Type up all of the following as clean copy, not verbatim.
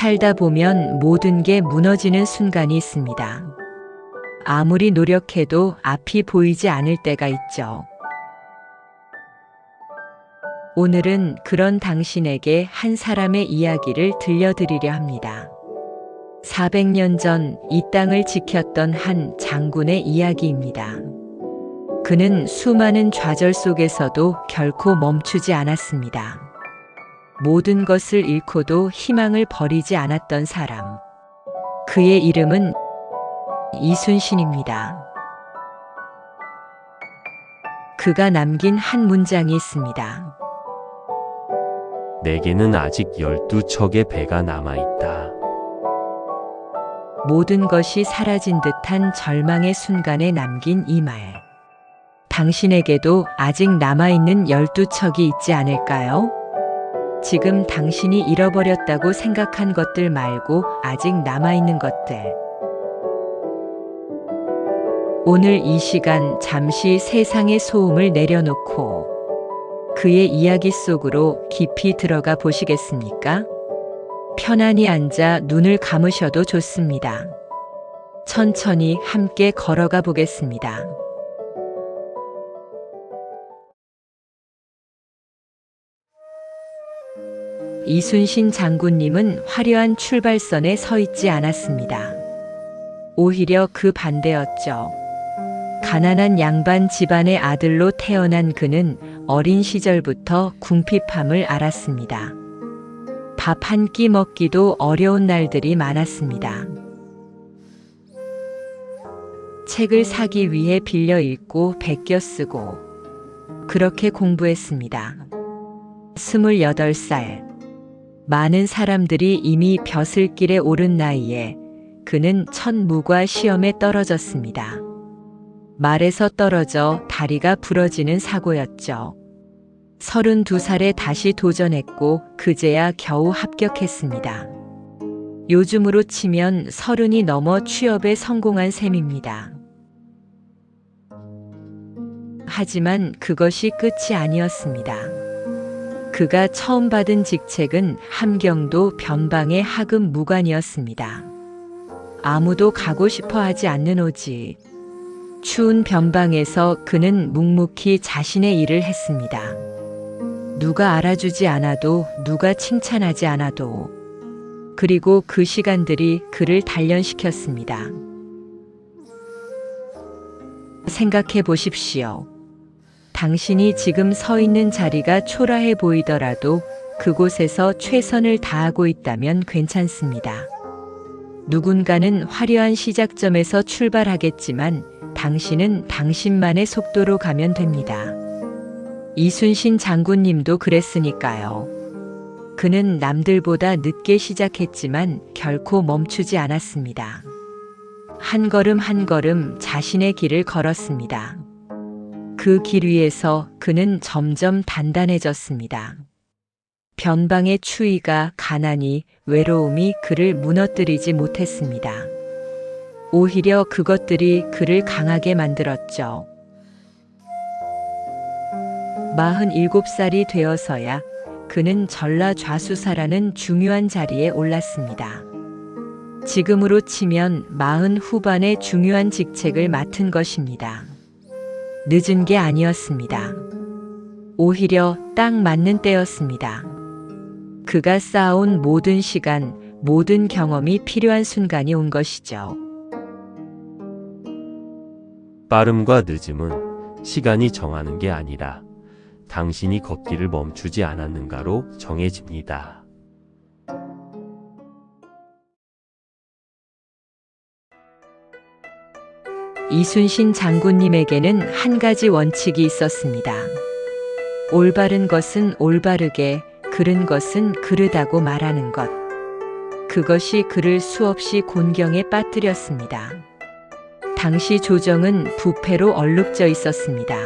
살다 보면 모든 게 무너지는 순간이 있습니다. 아무리 노력해도 앞이 보이지 않을 때가 있죠. 오늘은 그런 당신에게 한 사람의 이야기를 들려드리려 합니다. 400년 전 이 땅을 지켰던 한 장군의 이야기입니다. 그는 수많은 좌절 속에서도 결코 멈추지 않았습니다. 모든 것을 잃고도 희망을 버리지 않았던 사람. 그의 이름은 이순신입니다. 그가 남긴 한 문장이 있습니다. 내게는 아직 12척의 배가 남아있다. 모든 것이 사라진 듯한 절망의 순간에 남긴 이 말. 당신에게도 아직 남아있는 12척이 있지 않을까요? 지금 당신이 잃어버렸다고 생각한 것들 말고 아직 남아있는 것들. 오늘 이 시간 잠시 세상의 소음을 내려놓고 그의 이야기 속으로 깊이 들어가 보시겠습니까? 편안히 앉아 눈을 감으셔도 좋습니다. 천천히 함께 걸어가 보겠습니다. 이순신 장군님은 화려한 출발선에 서 있지 않았습니다. 오히려 그 반대였죠. 가난한 양반 집안의 아들로 태어난 그는 어린 시절부터 궁핍함을 알았습니다. 밥 한 끼 먹기도 어려운 날들이 많았습니다. 책을 사기 위해 빌려 읽고 베껴 쓰고 그렇게 공부했습니다. 28살. 많은 사람들이 이미 벼슬길에 오른 나이에 그는 첫 무과 시험에 떨어졌습니다. 말에서 떨어져 다리가 부러지는 사고였죠. 32살에 다시 도전했고 그제야 겨우 합격했습니다. 요즘으로 치면 30이 넘어 취업에 성공한 셈입니다. 하지만 그것이 끝이 아니었습니다. 그가 처음 받은 직책은 함경도 변방의 하급 무관이었습니다. 아무도 가고 싶어 하지 않는 오지. 추운 변방에서 그는 묵묵히 자신의 일을 했습니다. 누가 알아주지 않아도, 누가 칭찬하지 않아도. 그리고 그 시간들이 그를 단련시켰습니다. 생각해 보십시오. 당신이 지금 서 있는 자리가 초라해 보이더라도 그곳에서 최선을 다하고 있다면 괜찮습니다. 누군가는 화려한 시작점에서 출발하겠지만 당신은 당신만의 속도로 가면 됩니다. 이순신 장군님도 그랬으니까요. 그는 남들보다 늦게 시작했지만 결코 멈추지 않았습니다. 한 걸음 한 걸음 자신의 길을 걸었습니다. 그 길 위에서 그는 점점 단단해졌습니다. 변방의 추위가, 가난이, 외로움이 그를 무너뜨리지 못했습니다. 오히려 그것들이 그를 강하게 만들었죠. 47살이 되어서야 그는 전라좌수사라는 중요한 자리에 올랐습니다. 지금으로 치면 40 후반의 중요한 직책을 맡은 것입니다. 늦은 게 아니었습니다. 오히려 딱 맞는 때였습니다. 그가 쌓아온 모든 시간, 모든 경험이 필요한 순간이 온 것이죠. 빠름과 늦음은 시간이 정하는 게 아니라 당신이 걷기를 멈추지 않았는가로 정해집니다. 이순신 장군님에게는 한 가지 원칙이 있었습니다. 올바른 것은 올바르게, 그른 것은 그르다고 말하는 것. 그것이 그를 수없이 곤경에 빠뜨렸습니다. 당시 조정은 부패로 얼룩져 있었습니다.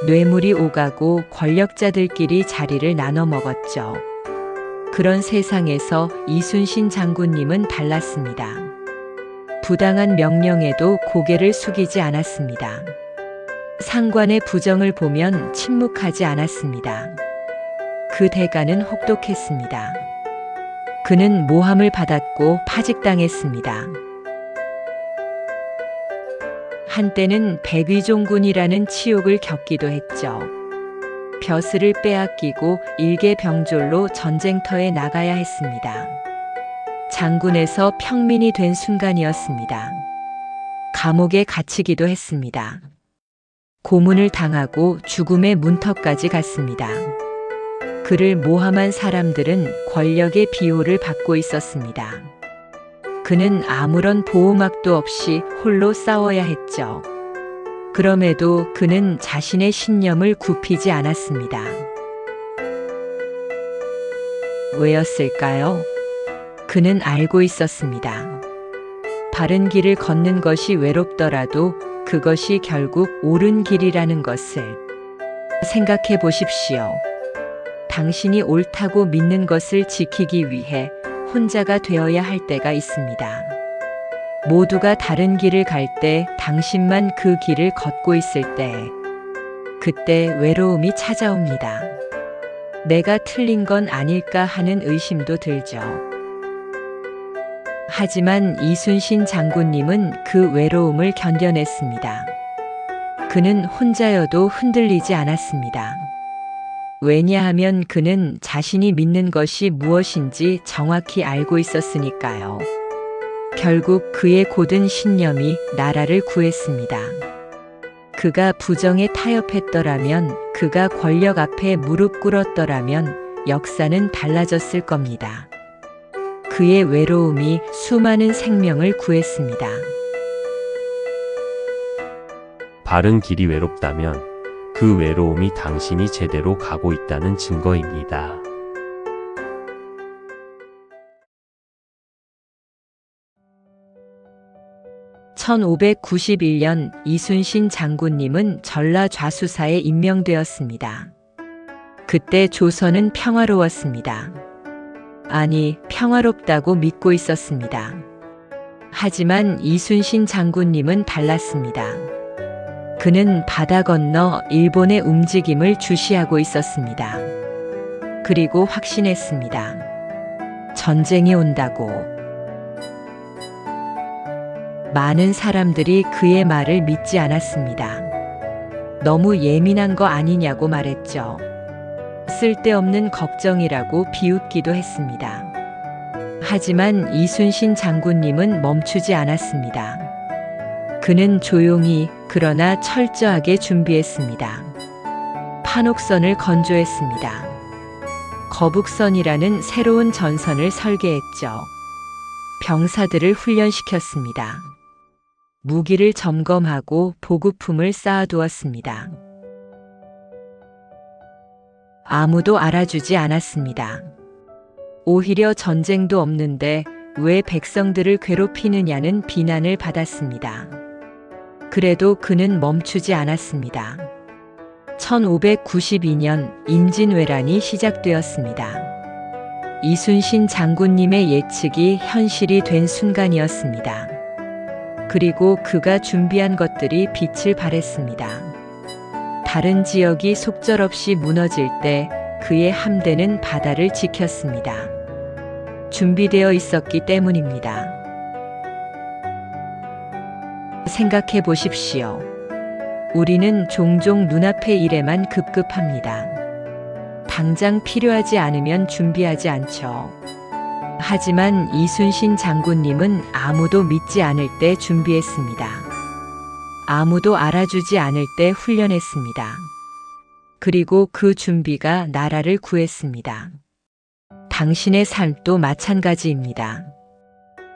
뇌물이 오가고 권력자들끼리 자리를 나눠 먹었죠. 그런 세상에서 이순신 장군님은 달랐습니다. 부당한 명령에도 고개를 숙이지 않았습니다. 상관의 부정을 보면 침묵하지 않았습니다. 그 대가는 혹독했습니다. 그는 모함을 받았고 파직당했습니다. 한때는 백의종군이라는 치욕을 겪기도 했죠. 벼슬을 빼앗기고 일개병졸로 전쟁터에 나가야 했습니다. 장군에서 평민이 된 순간이었습니다. 감옥에 갇히기도 했습니다. 고문을 당하고 죽음의 문턱까지 갔습니다. 그를 모함한 사람들은 권력의 비호를 받고 있었습니다. 그는 아무런 보호막도 없이 홀로 싸워야 했죠. 그럼에도 그는 자신의 신념을 굽히지 않았습니다. 왜였을까요? 그는 알고 있었습니다. 바른 길을 걷는 것이 외롭더라도 그것이 결국 옳은 길이라는 것을. 생각해 보십시오. 당신이 옳다고 믿는 것을 지키기 위해 혼자가 되어야 할 때가 있습니다. 모두가 다른 길을 갈 때 당신만 그 길을 걷고 있을 때, 그때 외로움이 찾아옵니다. 내가 틀린 건 아닐까 하는 의심도 들죠. 하지만 이순신 장군님은 그 외로움을 견뎌냈습니다. 그는 혼자여도 흔들리지 않았습니다. 왜냐하면 그는 자신이 믿는 것이 무엇인지 정확히 알고 있었으니까요. 결국 그의 곧은 신념이 나라를 구했습니다. 그가 부정에 타협했더라면, 그가 권력 앞에 무릎 꿇었더라면 역사는 달라졌을 겁니다. 그의 외로움이 수많은 생명을 구했습니다. 바른 길이 외롭다면 그 외로움이 당신이 제대로 가고 있다는 증거입니다. (1591년) 이순신 장군님은 전라좌수사에 임명되었습니다. 그때 조선은 평화로웠습니다. 아니, 평화롭다고 믿고 있었습니다. 하지만 이순신 장군님은 달랐습니다. 그는 바다 건너 일본의 움직임을 주시하고 있었습니다. 그리고 확신했습니다. 전쟁이 온다고. 많은 사람들이 그의 말을 믿지 않았습니다. 너무 예민한 거 아니냐고 말했죠. 쓸데없는 걱정이라고 비웃기도 했습니다. 하지만 이순신 장군님은 멈추지 않았습니다. 그는 조용히 그러나 철저하게 준비했습니다. 판옥선을 건조했습니다. 거북선이라는 새로운 전선을 설계했죠. 병사들을 훈련시켰습니다. 무기를 점검하고 보급품을 쌓아두었습니다. 아무도 알아주지 않았습니다. 오히려 전쟁도 없는데 왜 백성들을 괴롭히느냐는 비난을 받았습니다. 그래도 그는 멈추지 않았습니다. 1592년 임진왜란이 시작되었습니다. 이순신 장군님의 예측이 현실이 된 순간이었습니다. 그리고 그가 준비한 것들이 빛을 발했습니다. 다른 지역이 속절없이 무너질 때 그의 함대는 바다를 지켰습니다. 준비되어 있었기 때문입니다. 생각해 보십시오. 우리는 종종 눈앞의 일에만 급급합니다. 당장 필요하지 않으면 준비하지 않죠. 하지만 이순신 장군님은 아무도 믿지 않을 때 준비했습니다. 아무도 알아주지 않을 때 훈련했습니다. 그리고 그 준비가 나라를 구했습니다. 당신의 삶도 마찬가지입니다.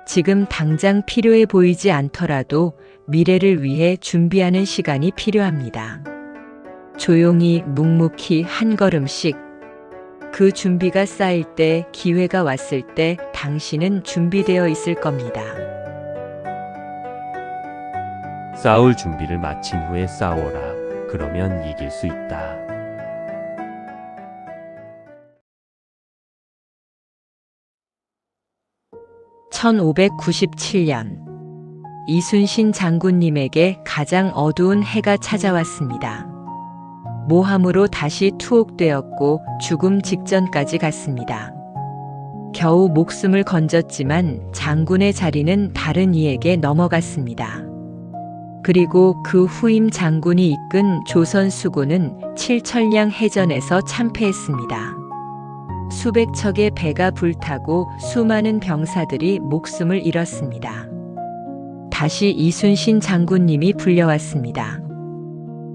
지금 당장 필요해 보이지 않더라도 미래를 위해 준비하는 시간이 필요합니다. 조용히 묵묵히 한 걸음씩. 그 준비가 쌓일 때, 기회가 왔을 때 당신은 준비되어 있을 겁니다. 싸울 준비를 마친 후에 싸워라. 그러면 이길 수 있다. (1597년) 이순신 장군님에게 가장 어두운 해가 찾아왔습니다. 모함으로 다시 투옥되었고 죽음 직전까지 갔습니다. 겨우 목숨을 건졌지만 장군의 자리는 다른 이에게 넘어갔습니다. 그리고 그 후임 장군이 이끈 조선 수군은 칠천량 해전에서 참패했습니다. 수백 척의 배가 불타고 수많은 병사들이 목숨을 잃었습니다. 다시 이순신 장군님이 불려왔습니다.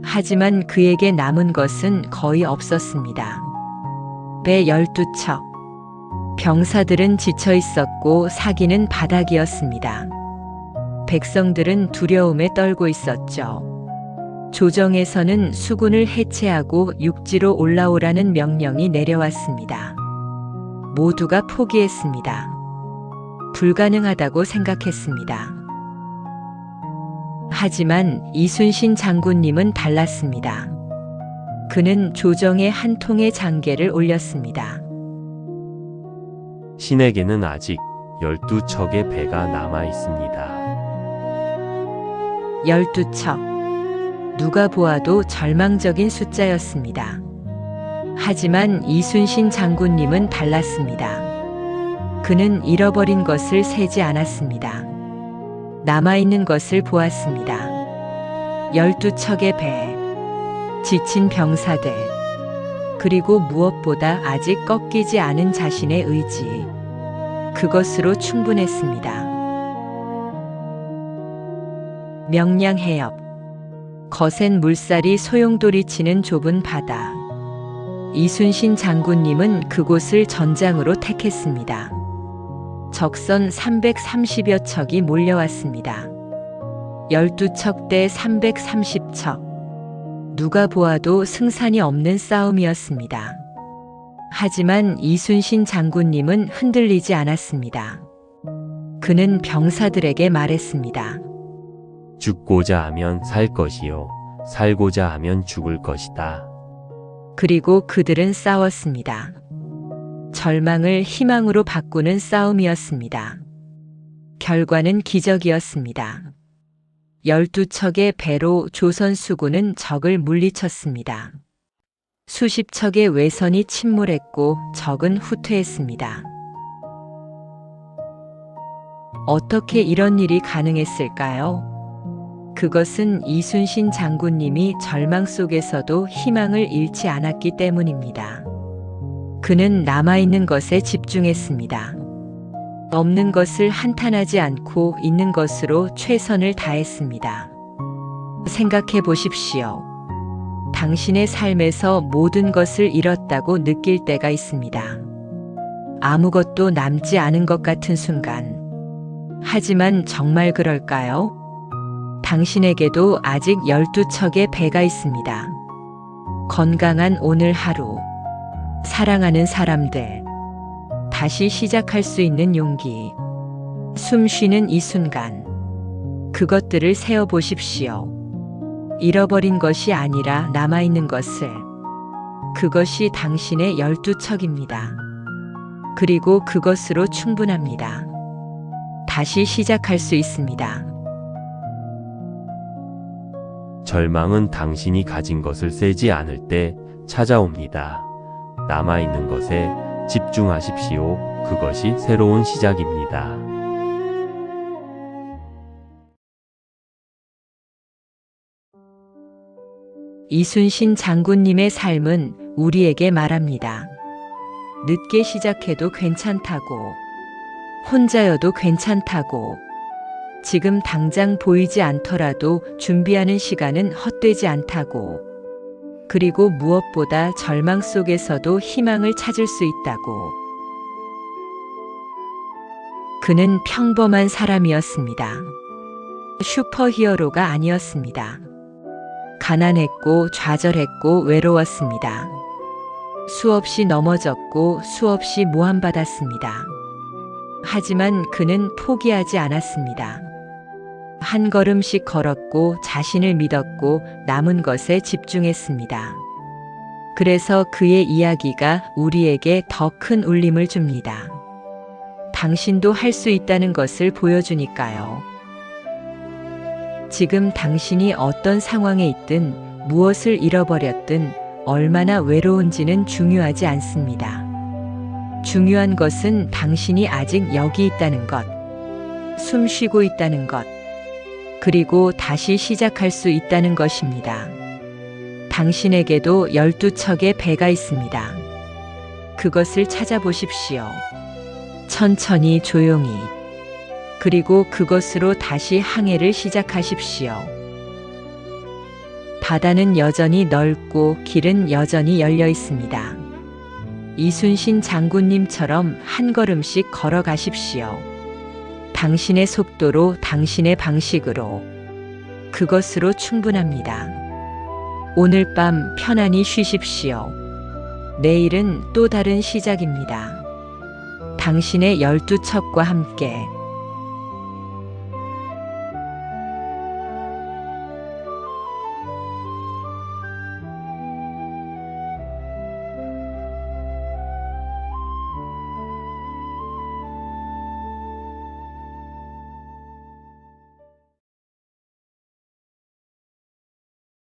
하지만 그에게 남은 것은 거의 없었습니다. 배 12척. 병사들은 지쳐 있었고 사기는 바닥이었습니다. 백성들은 두려움에 떨고 있었죠. 조정에서는 수군을 해체하고 육지로 올라오라는 명령이 내려왔습니다. 모두가 포기했습니다. 불가능하다고 생각했습니다. 하지만 이순신 장군님은 달랐습니다. 그는 조정에 한 통의 장계를 올렸습니다. 신에게는 아직 12척의 배가 남아 있습니다. 12척. 누가 보아도 절망적인 숫자였습니다. 하지만 이순신 장군님은 달랐습니다. 그는 잃어버린 것을 세지 않았습니다. 남아있는 것을 보았습니다. 12척의 배, 지친 병사들, 그리고 무엇보다 아직 꺾이지 않은 자신의 의지. 그것으로 충분했습니다. 명량해협. 거센 물살이 소용돌이치는 좁은 바다. 이순신 장군님은 그곳을 전장으로 택했습니다. 적선 330여 척이 몰려왔습니다. 12척 대 330척. 누가 보아도 승산이 없는 싸움이었습니다. 하지만 이순신 장군님은 흔들리지 않았습니다. 그는 병사들에게 말했습니다. 죽고자 하면 살 것이요, 살고자 하면 죽을 것이다. 그리고 그들은 싸웠습니다. 절망을 희망으로 바꾸는 싸움이었습니다. 결과는 기적이었습니다. 12척의 배로 조선 수군은 적을 물리쳤습니다. 수십 척의 외선이 침몰했고 적은 후퇴했습니다. 어떻게 이런 일이 가능했을까요? 그것은 이순신 장군님이 절망 속에서도 희망을 잃지 않았기 때문입니다. 그는 남아있는 것에 집중했습니다. 없는 것을 한탄하지 않고 있는 것으로 최선을 다했습니다. 생각해 보십시오. 당신의 삶에서 모든 것을 잃었다고 느낄 때가 있습니다. 아무것도 남지 않은 것 같은 순간. 하지만 정말 그럴까요? 당신에게도 아직 12척의 배가 있습니다. 건강한 오늘 하루. 사랑하는 사람들. 다시 시작할 수 있는 용기. 숨 쉬는 이 순간. 그것들을 세어 보십시오. 잃어버린 것이 아니라 남아있는 것을. 그것이 당신의 12척입니다. 그리고 그것으로 충분합니다. 다시 시작할 수 있습니다. 절망은 당신이 가진 것을 세지 않을 때 찾아옵니다. 남아있는 것에 집중하십시오. 그것이 새로운 시작입니다. 이순신 장군님의 삶은 우리에게 말합니다. 늦게 시작해도 괜찮다고, 혼자여도 괜찮다고, 지금 당장 보이지 않더라도 준비하는 시간은 헛되지 않다고, 그리고 무엇보다 절망 속에서도 희망을 찾을 수 있다고. 그는 평범한 사람이었습니다. 슈퍼히어로가 아니었습니다. 가난했고 좌절했고 외로웠습니다. 수없이 넘어졌고 수없이 모함받았습니다. 하지만 그는 포기하지 않았습니다. 한 걸음씩 걸었고 자신을 믿었고 남은 것에 집중했습니다. 그래서 그의 이야기가 우리에게 더 큰 울림을 줍니다. 당신도 할 수 있다는 것을 보여주니까요. 지금 당신이 어떤 상황에 있든 무엇을 잃어버렸든 얼마나 외로운지는 중요하지 않습니다. 중요한 것은 당신이 아직 여기 있다는 것, 숨 쉬고 있다는 것, 그리고 다시 시작할 수 있다는 것입니다. 당신에게도 12척의 배가 있습니다. 그것을 찾아보십시오. 천천히 조용히. 그리고 그것으로 다시 항해를 시작하십시오. 바다는 여전히 넓고 길은 여전히 열려 있습니다. 이순신 장군님처럼 한 걸음씩 걸어가십시오. 당신의 속도로, 당신의 방식으로. 그것으로 충분합니다. 오늘 밤 편안히 쉬십시오. 내일은 또 다른 시작입니다. 당신의 12척과 함께